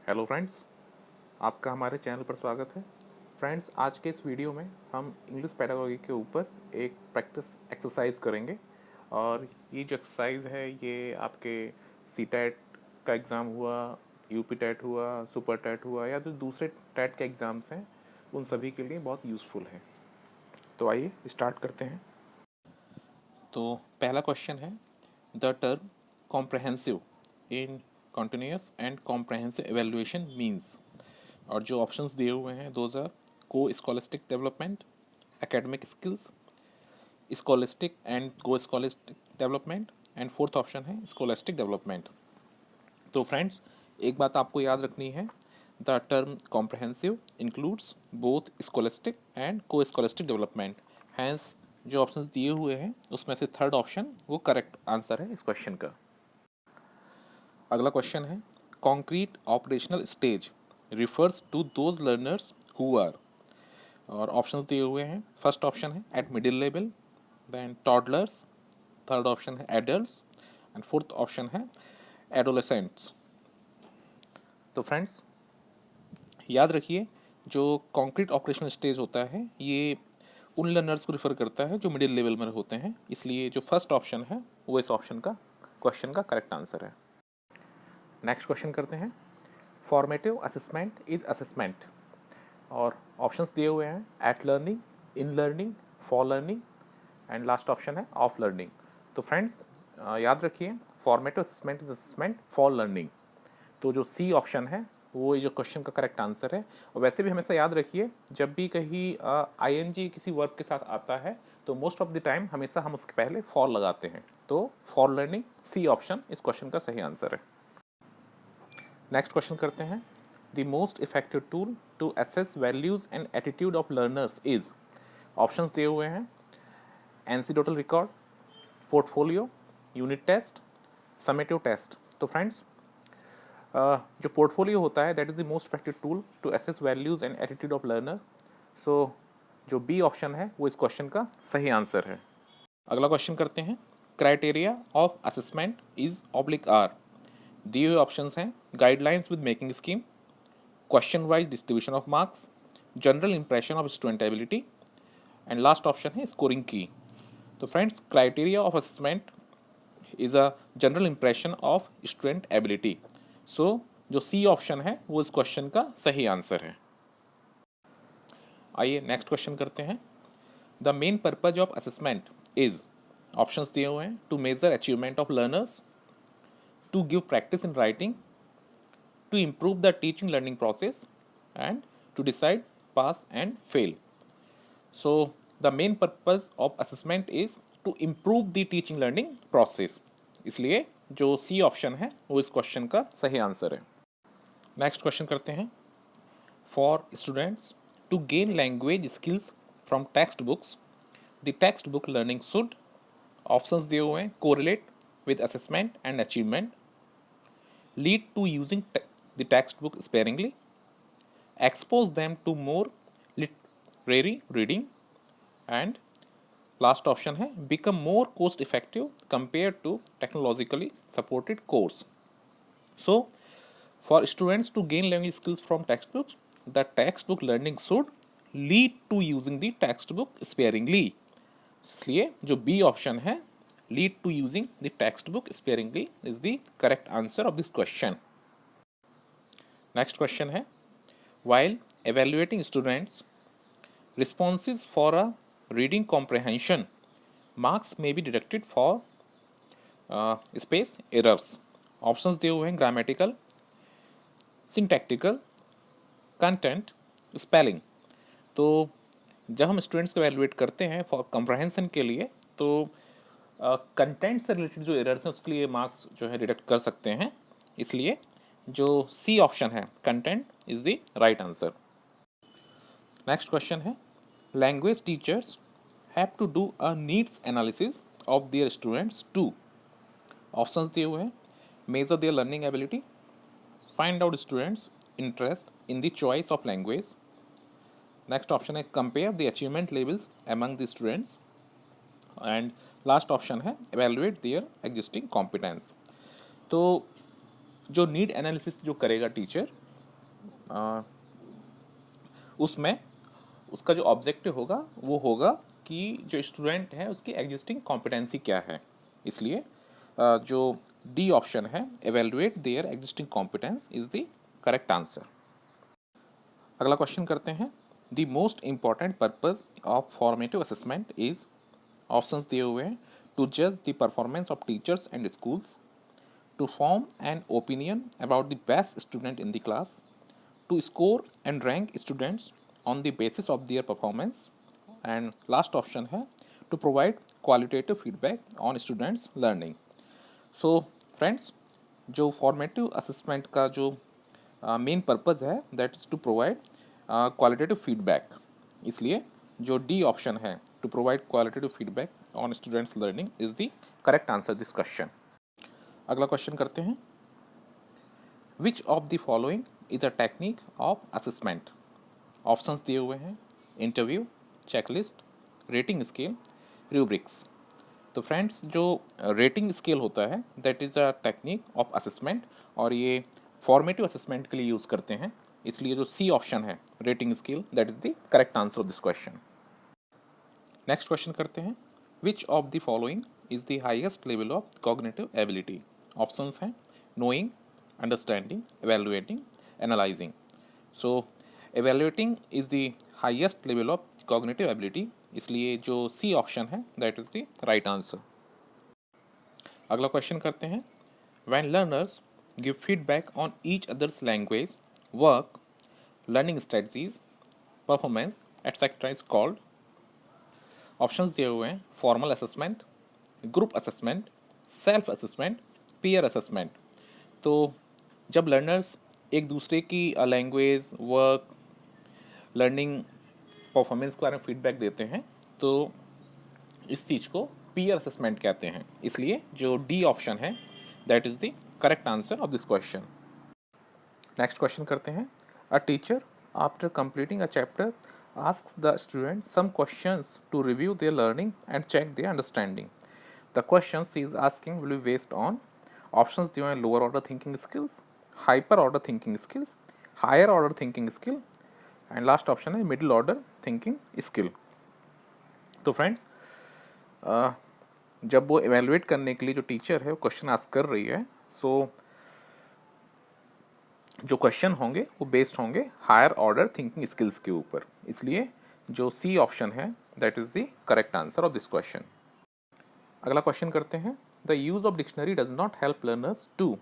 Hello friends, आपका हमारे channel पर स्वागत है। फ्रेंड्स, आज के इस वीडियो में हम इंग्लिश पेडागोगी के ऊपर एक प्रैक्टिस एक्सरसाइज करेंगे। और ये जो एक्सरसाइज है ये आपके सी टैट का एग्ज़ाम हुआ, यूपी टैट हुआ, सुपर टैट हुआ या जो दूसरे टैट के एग्ज़ाम्स हैं उन सभी के लिए बहुत यूज़फुल है। तो आइए स्टार्ट करते हैं। तो पहला क्वेश्चन है, the term comprehensive in continuous and comprehensive evaluation means. और जो ऑप्शंस दिए हुए हैं those are co scholastic development, academic skills, scholastic and co scholastic development, and fourth option है स्कॉलिस्टिक डेवलपमेंट। तो फ्रेंड्स, एक बात आपको याद रखनी है, the term comprehensive includes both scholastic and co scholastic development. Hence जो ऑप्शंस दिए हुए हैं उसमें से थर्ड ऑप्शन वो करेक्ट आंसर है इस क्वेश्चन का। अगला क्वेश्चन है, concrete operational stage refers to those learners who are. और ऑप्शंस दिए हुए हैं, फर्स्ट ऑप्शन है at middle level, then toddlers, third option है एडल्ट्स, एंड फोर्थ ऑप्शन है एडोलेसेंट्स। तो फ्रेंड्स, याद रखिए, जो कॉन्क्रीट ऑपरेशनल स्टेज होता है ये उन लर्नर्स को रिफ़र करता है जो मिडिल लेवल में होते हैं, इसलिए जो फर्स्ट ऑप्शन है वो इस ऑप्शन का क्वेश्चन का करेक्ट आंसर है। नेक्स्ट क्वेश्चन करते हैं, फॉर्मेटिव असेसमेंट इज असेसमेंट। और ऑप्शंस दिए हुए हैं eight learning, in learning, for learning, and last option है ऑफ लर्निंग। तो फ्रेंड्स, याद रखिए, formative assessment is assessment for learning. तो जो सी ऑप्शन है वो ये जो क्वेश्चन का करेक्ट आंसर है। और वैसे भी हमेशा याद रखिए, जब भी कहीं आईएनजी किसी वर्ब के साथ आता है तो मोस्ट ऑफ द टाइम हमेशा हम उसके पहले फॉर लगाते हैं। तो फॉर लर्निंग, सी ऑप्शन इस क्वेश्चन का सही आंसर है। नेक्स्ट क्वेश्चन करते हैं, the most effective tool to assess values and attitude of learners is. Options दिए हुए हैं anecdotal record, portfolio, unit test, summative test. तो फ्रेंड्स, जो पोर्टफोलियो होता है that is the most effective tool to assess values and attitude of learner. So जो B option है वो इस क्वेश्चन का सही आंसर है। अगला क्वेश्चन करते हैं, criteria of assessment is oblique are. दिए हुए ऑप्शंस हैं guidelines with making scheme, question wise distribution of marks, general impression of student ability, and last option है स्कोरिंग की। तो friends, criteria of assessment is a general impression of student ability. So जो C option है वो इस question का सही answer है। आइए नेक्स्ट क्वेश्चन करते हैं, the main purpose of assessment is. Options दिए हुए हैं to measure achievement of learners, to give practice in writing, to improve the teaching learning process, and to decide pass and fail. So the main purpose of assessment is to improve the teaching learning process, इसलिए जो C option है वो इस question का सही answer है। Next question करते हैं, for students to gain language skills from text books the text book learning should. Options दिए हुए हैं correlate with assessment and achievement, lead to using the textbook sparingly, expose them to more literary reading, and last option है become more cost effective compared to technologically supported course. So for students to gain language skills from textbooks, the textbook learning should lead to using the textbook sparingly. इसलिए जो B option है lead to using the textbook sparingly is the correct answer of this question. Next question है, while evaluating students responses for a reading comprehension, marks may be deducted for space errors. Options दिए हुए हैं grammatical, syntactical, content, spelling. तो जब हम students को evaluate करते हैं फॉर कम्प्रहेंसन के लिए तो कंटेंट से रिलेटेड जो एरर्स हैं उसके लिए मार्क्स जो है डिडक्ट कर सकते हैं, इसलिए जो सी ऑप्शन है content is the right answer. Next question है, language teachers have to do a needs analysis of their students to. Options दिए हुए हैं measure their learning ability, find out students interest in the choice of language, next option है compare the achievement levels among the students, and last option है evaluate their existing competence. तो जो need analysis जो करेगा teacher उसमें उसका जो objective होगा वो होगा कि जो स्टूडेंट है उसकी एग्जिस्टिंग कॉम्पिटेंसी क्या है। इसलिए जो डी ऑप्शन है, evaluate their existing competence, is the correct answer. अगला क्वेश्चन करते हैं। The most important purpose of formative assessment is, options दिए हुए हैं, टू जज the performance of teachers and schools, to form an opinion about the best student in the class, to score and rank students on the basis of their performance, and last option है to provide qualitative feedback on students learning. So friends, जो formative assessment का जो main purpose है that is to provide qualitative feedback. इसलिए जो D option है, to provide qualitative feedback on students learning, is the correct answer this question. अगला question करते हैं। Which of the following is a technique of assessment? Options दिए हुए हैं, interview, checklist, rating scale, rubrics. तो friends, जो rating scale होता है that is a technique of assessment, और ये फॉर्मेटिव असेसमेंट के लिए यूज़ करते हैं। इसलिए जो सी ऑप्शन है, rating scale, that is the correct answer of this question. Next question करते हैं। Which of the following is the highest level of cognitive ability? Options हैं, knowing, understanding, evaluating, analysing. So evaluating is the highest level of cognitive ability, इसलिए जो C option है that is the right answer. अगला question करते हैं। When learners give feedback on each others language, work, learning strategies, performance etcetera is called. Options दिए हुए हैं, formal assessment, group assessment, self assessment, peer assessment. तो जब learners एक दूसरे की लैंग्वेज, वर्क, लर्निंग, परफॉर्मेंस के बारे में फीडबैक देते हैं तो इस चीज़ को पीयर असेसमेंट कहते हैं। इसलिए जो डी ऑप्शन है that is the correct answer of this question. Next question करते हैं। A teacher after completing a chapter asks the student some questions to review their learning and check their understanding. The questions she is asking will be based on options दिए हैं, lower order thinking skills, hyper order thinking skills, higher order thinking skill, and last option है middle order thinking skill. तो friends, जब वो evaluate करने के लिए जो टीचर है वो क्वेश्चन आस्क कर रही है, सो जो क्वेश्चन होंगे वो बेस्ड होंगे हायर ऑर्डर थिंकिंग स्किल्स के ऊपर। इसलिए जो सी ऑप्शन है that is the correct answer of this question. अगला क्वेश्चन करते हैं। The use of dictionary does not help learners to,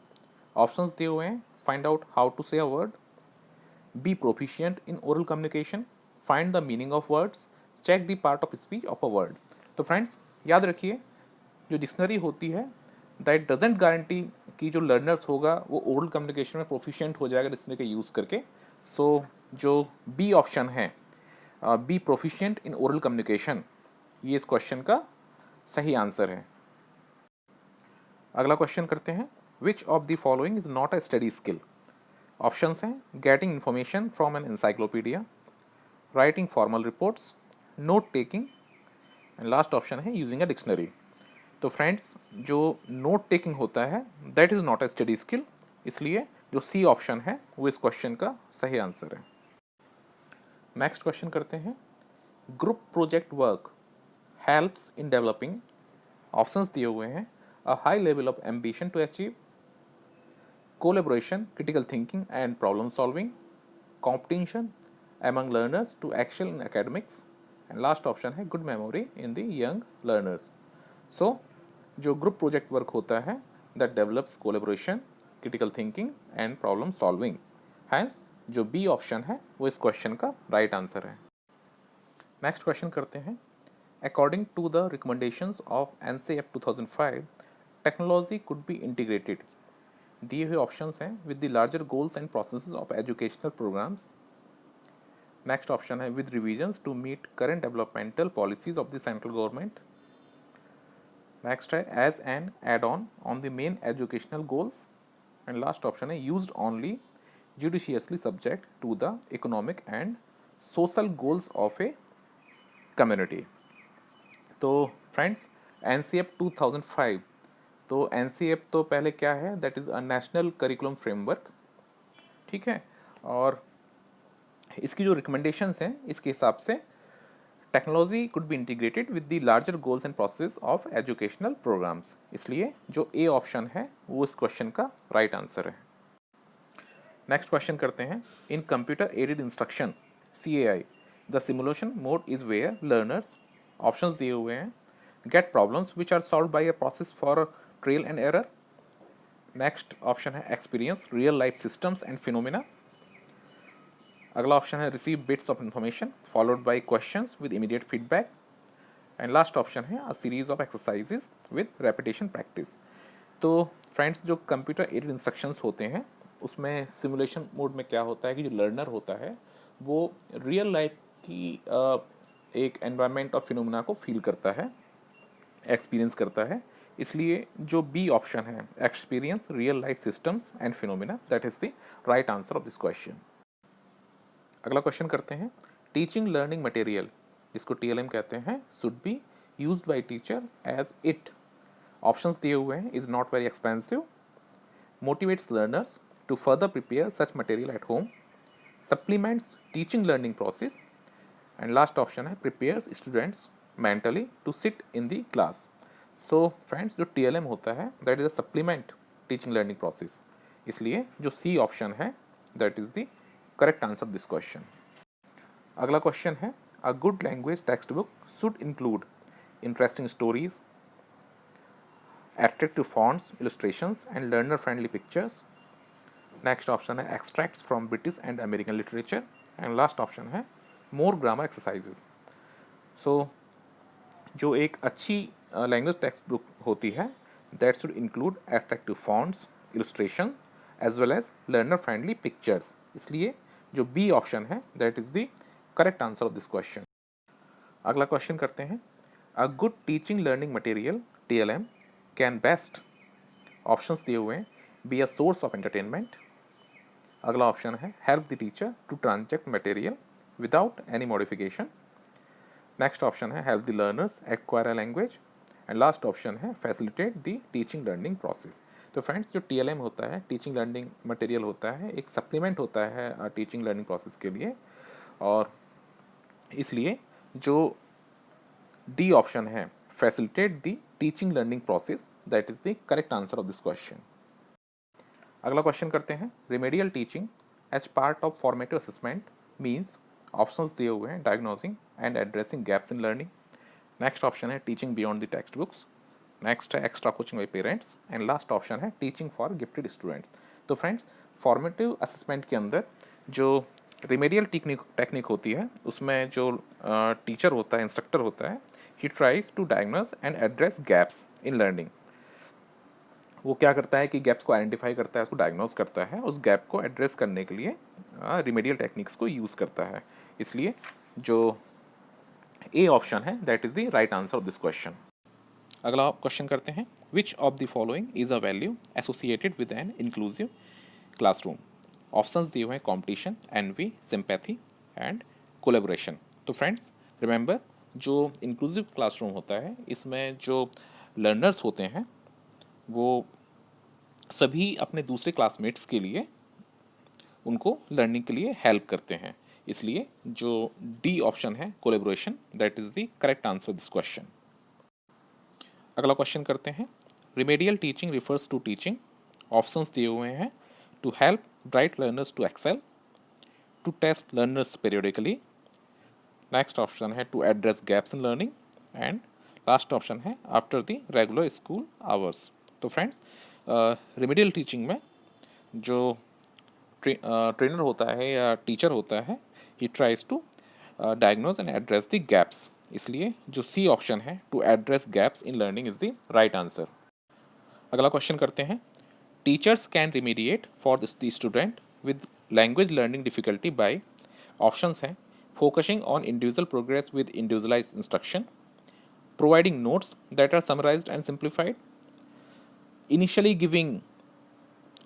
options दिए हुए हैं, find out how to say a word, be proficient in oral communication, find the meaning of words, check the part of speech of a word. तो friends, याद रखिए, जो dictionary होती है that doesn't guarantee कि जो लर्नर्स होगा वो ओरल कम्युनिकेशन में प्रोफिशिएंट हो जाएगा डिक्शनरी का यूज़ करके। सो जो बी ऑप्शन है, be proficient in oral communication, ये इस क्वेश्चन का सही आंसर है। अगला क्वेश्चन करते हैं। Which of the following is not a study skill? Options हैं, getting information from an encyclopaedia, writing formal reports, note taking, and last option है यूजिंग अ डिक्शनरी। तो फ्रेंड्स, जो नोट टेकिंग होता है that is not a study skill, इसलिए जो C option है वो इस क्वेश्चन का सही आंसर है। नेक्स्ट क्वेश्चन करते हैं। Group project work helps in developing, options दिए हुए हैं, a high level of ambition to achieve, collaboration, critical thinking and problem solving, competition among learners to excel in academics, and last option है good memory in the young learners. So जो group project work होता है that develops collaboration, critical thinking and problem solving. Hence जो B option है वो इस question का right answer है। नेक्स्ट क्वेश्चन करते हैं। According to the recommendations of NCF 2005, technology could be integrated. दिए हुए ऑप्शंस हैं with the larger goals and processes of educational programmes. Next option है with revisions to meet current developmental policies of the central government. Next है as an add on the main educational goals, and last option है used only judiciously subject to the economic and social goals of a community. तो friends, NCF 2005, तो NCF तो पहले क्या है that is a national curriculum framework, ठीक है। और इसकी जो रिकमेंडेशंस हैं इसके हिसाब से technology could be integrated with the larger goals and process of educational programmes. इसलिए जो ए ऑप्शन है वो इस क्वेश्चन का राइट आंसर है। नेक्स्ट क्वेश्चन करते हैं। In computer aided instruction CAI the simulation mode is where learners, options दिए हुए हैं, get problems which are solve by a process for trial and error. Next option है experience real life systems and phenomena. अगला option है receive bits of information followed by questions with immediate feedback. And last option है a series of exercises with repetition practice. तो friends, जो computer aided instructions होते हैं उसमें simulation mode में क्या होता है कि जो लर्नर होता है वो रियल लाइफ की एक एनवायरनमेंट और फिनोमिना को फील करता है, एक्सपीरियंस करता है। इसलिए जो बी ऑप्शन है experience real life systems and phenomena, that is the right answer of this question. अगला क्वेश्चन करते हैं। टीचिंग लर्निंग मटेरियल, जिसको TLM कहते हैं, should be used by teacher as it, options दिए हुए हैं, is not very expensive, motivates learners to further prepare such material at home, supplements teaching learning process, and last option है prepares students mentally to sit in the class. So friends, जो TLM होता है that is a supplement teaching learning process. इसलिए जो C option है that is the correct answer of this question. अगला question है a good language text book should include interesting stories, attractive fonts, illustrations, and learner-friendly pictures. Next option है extracts from British and American literature, and last option है more grammar exercises. So जो एक अच्छी language text book होती है that should include attractive fonts, illustration, as well as learner-friendly pictures. इसलिए जो B option है that is the correct answer of this question. अगला क्वेश्चन करते हैं। A good teaching learning material TLM can best, options दिए हुए हैं, be a source of entertainment. अगला ऑप्शन है help the teacher to transact material without any modification. Next option है help the learners acquire a language, and last option है facilitate the teaching learning process. तो friends, जो TLM होता है teaching learning material होता है एक सप्लीमेंट होता है टीचिंग लर्निंग प्रोसेस के लिए, और इसलिए जो डी ऑप्शन है facilitate the teaching learning process, that is the correct answer of this question. अगला क्वेश्चन करते हैं। remedial teaching as part of formative assessment means, options दिए हुए हैं, diagnosing and addressing gaps in learning. Next option है teaching beyond the textbooks. Next है extra coaching by parents, and last option है teaching for gifted students. तो friends, formative assessment के अंदर जो रिमेडियल टेक्निक होती है उसमें जो टीचर होता है, इंस्ट्रक्टर होता है, he tries to diagnose and address gaps in learning. वो क्या करता है कि गैप्स को आइडेंटिफाई करता है, उसको डायग्नोस करता है, उस गैप को एड्रेस करने के लिए रिमेडियल टेक्निक्स को यूज़ करता है। इसलिए जो ए ऑप्शन है that is the right answer of this question. अगला क्वेश्चन करते हैं। Which of the following is a value associated with an inclusive classroom. Options दिए हुए हैं competition, envy, sympathy and collaboration. तो फ्रेंड्स, रिमेंबर, जो inclusive classroom होता है इसमें जो लर्नर्स होते हैं वो सभी अपने दूसरे क्लासमेट्स के लिए उनको लर्निंग के लिए हेल्प करते हैं। इसलिए जो डी ऑप्शन है collaboration, that is the correct answer this question. अगला क्वेश्चन करते हैं। Remedial teaching refers to teaching, options दिए हुए हैं, to help bright learners to excel, to test learners periodically, next option है to address gaps in learning, and last option है after the regular school hours. तो friends, remedial teaching में जो trainer होता है या टीचर होता है, he tries to diagnose and address the gaps. इसलिए जो सी ऑप्शन है to address gaps in learning is the right answer. अगला क्वेश्चन करते हैं। Teachers can remediate for the student with language learning difficulty by, options हैं, focusing on individual progress with individualize instruction, providing notes that are summarised and simplified, initially giving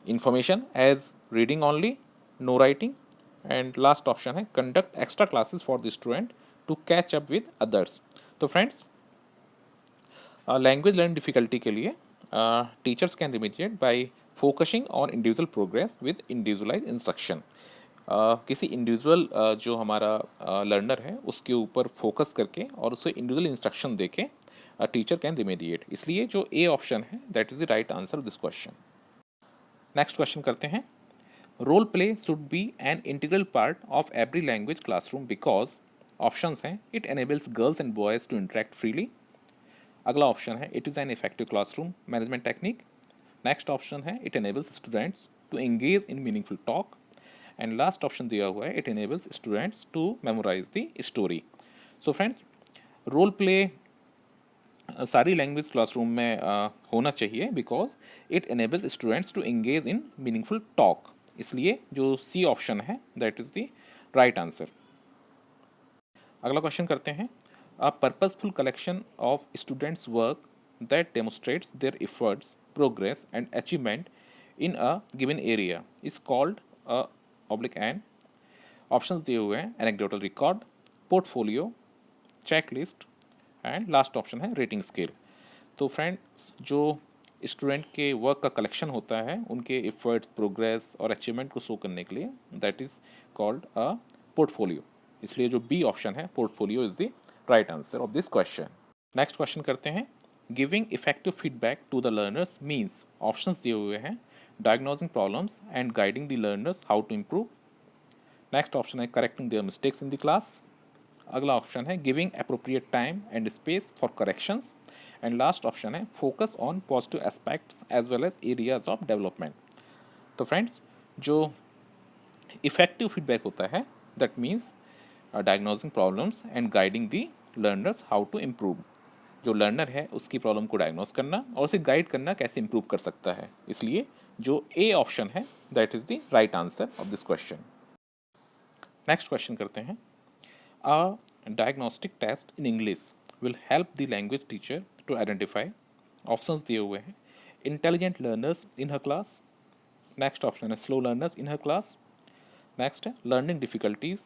information as reading only, no writing, and last option है conduct extra classes for the student to catch up with others. तो friends, language learning difficulty के लिए teachers can remediate by focusing on individual progress with individualize instruction. किसी individual जो हमारा learner है उसके ऊपर फोकस करके और उसे इंडिविजुअल इंस्ट्रक्शन देके टीचर कैन रिमेडिएट। इसलिए जो ए ऑप्शन है that is the right answer this question. Next question करते हैं। Role play should be an integral part of every language classroom because options हैं it enables girls and boys to interact freely. अगला option है it is an effective classroom management technique. Next option है it enables students to engage in meaningful talk. And last option दिया हुआ है it enables students to memorize the story. So friends, role play सारी language classroom में होना चाहिए because it enables students to engage in meaningful talk. इसलिए जो C option है that is the right answer. अगला क्वेश्चन करते हैं। A purposeful collection of students work that demonstrates their efforts progress and achievement in a given area is called a oblique an. Options दिए हुए हैं anecdotal record, portfolio, checklist and last option है rating scale. तो friends, जो student के work का collection होता है उनके एफर्ट्स प्रोग्रेस और अचीवमेंट को शो करने के लिए that is called a portfolio. इसलिए जो बी ऑप्शन है portfolio is the right answer of this question. Next question करते हैं। Giving effective feedback to the learners means options दिए हुए हैं diagnosing problems and guiding the learners how to improve. Next option है correcting their mistakes in the class. अगला option है giving appropriate time and space for corrections. And last option है focus on positive aspects as well as areas of development. तो friends, जो effective feedback होता है that means diagnosing problems and guiding the learners how to improve. जो learner है उसकी problem को diagnose करना और उसे गाइड करना कैसे इम्प्रूव कर सकता है। इसलिए जो ए ऑप्शन है that is the right answer of this question. Next question करते हैं। A diagnostic test in English will help the language teacher to identify options दिए हुए हैं intelligent learners in her class। Next option है slow learners in her class। Next है learning difficulties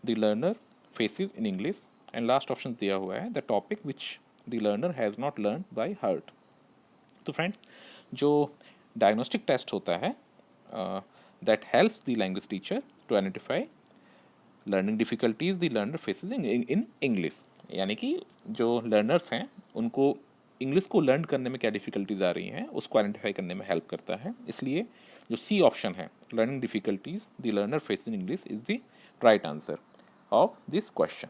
the learner faces in English। And last option दिया हुआ है the topic which the learner has not learned by heart। तो friends, जो diagnostic test होता है that helps the language teacher to identify learning difficulties the learner faces in English. यानी कि जो लर्नर्स हैं उनको इंग्लिश को लर्न करने में क्या डिफ़िकल्टीज आ रही हैं उसको आइडेंटिफाई करने में हेल्प करता है। इसलिए जो सी ऑप्शन है learning difficulties the learner faces in English is the right answer of this question.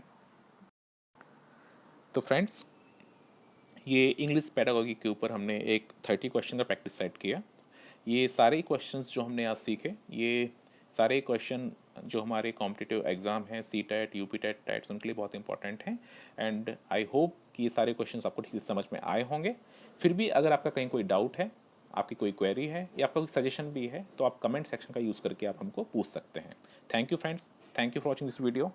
तो फ्रेंड्स, ये इंग्लिश पेडागोगी के ऊपर हमने एक 30 क्वेश्चन का प्रैक्टिस सेट किया। ये सारे क्वेश्चंस जो हमने आज सीखे, ये सारे क्वेश्चन जो हमारे कॉम्पिटिटिव एग्ज़ाम हैं C TET U P TET TETs उनके लिए बहुत इंपॉर्टेंट हैं। एंड आई होप कि ये सारे क्वेश्चंस आपको ठीक से समझ में आए होंगे। फिर भी अगर आपका कहीं कोई डाउट है, आपकी कोई क्वेरी है या आपका कोई सजेशन भी है तो आप कमेंट सेक्शन का यूज़ करके आप हमको पूछ सकते हैं। Thank you friends, thank you for watching this video.